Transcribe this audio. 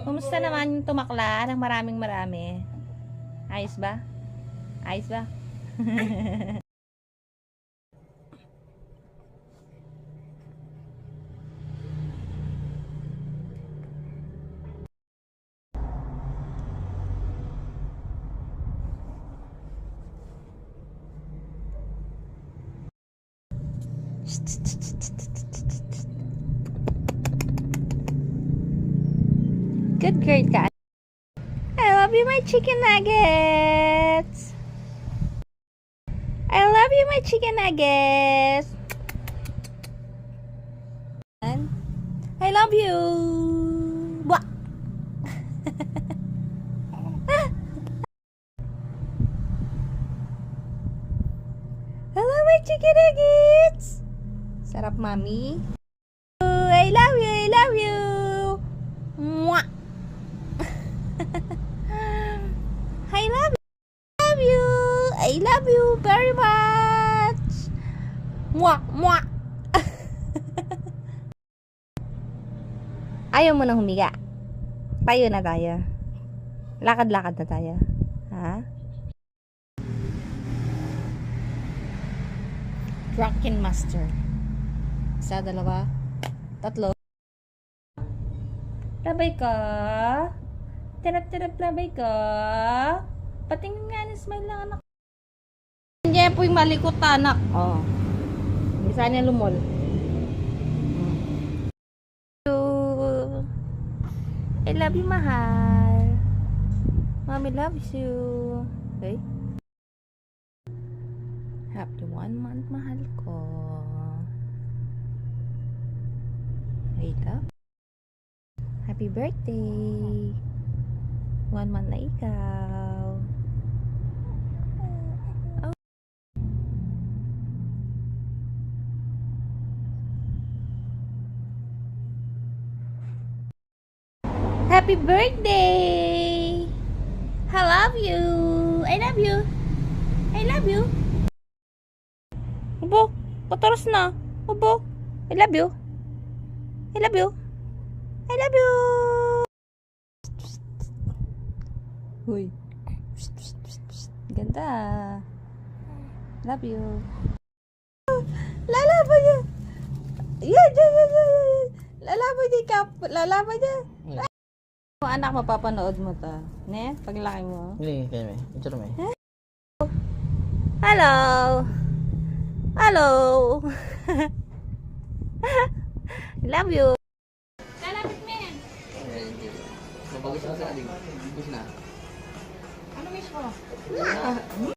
Kumusta naman yung tumakla ng maraming marami? Ayos ba? Ayos ba? Good girl ka. I love you, my chicken nuggets. I love you, my chicken nuggets. I love you. Wah. Hello, my chicken nuggets. Sarap, mami. I love you. I love you. Mwah. I love you. I love you. I love you very much. Mwah, mwah. Ayaw mo nang humiga. Tayo na tayo. Lakad-lakad na tayo. Ha? Drunken Master. Isa, dalawa, tatlo. Labay ka. Tirap-tirap labay ka. Patingin nga ni smile lang anak. Hindi po yung malikot anak. Oh. Bisa niya lumol. I love you, mahal. Mommy loves you. Okay? Happy 1 month, mahal ko. Wait up. Happy birthday. 1 month na ikaw. Oh. Happy birthday! I love you! I love you! I love you! Ubo, pataras na. Ubo, I love you! I love you! I love you! Uy. Ganda. Love you. Lalaban niya. Yan. Lalaban niya, Kap. Lalaban niya. Anak, mapapanood mo ta. Ne? Paglaki mo. Hindi, kaya may. Ito may. Hello. Hello. Love you. Lalapit mo yan. Mabagus na sa aling. Bus na. Ano mismo?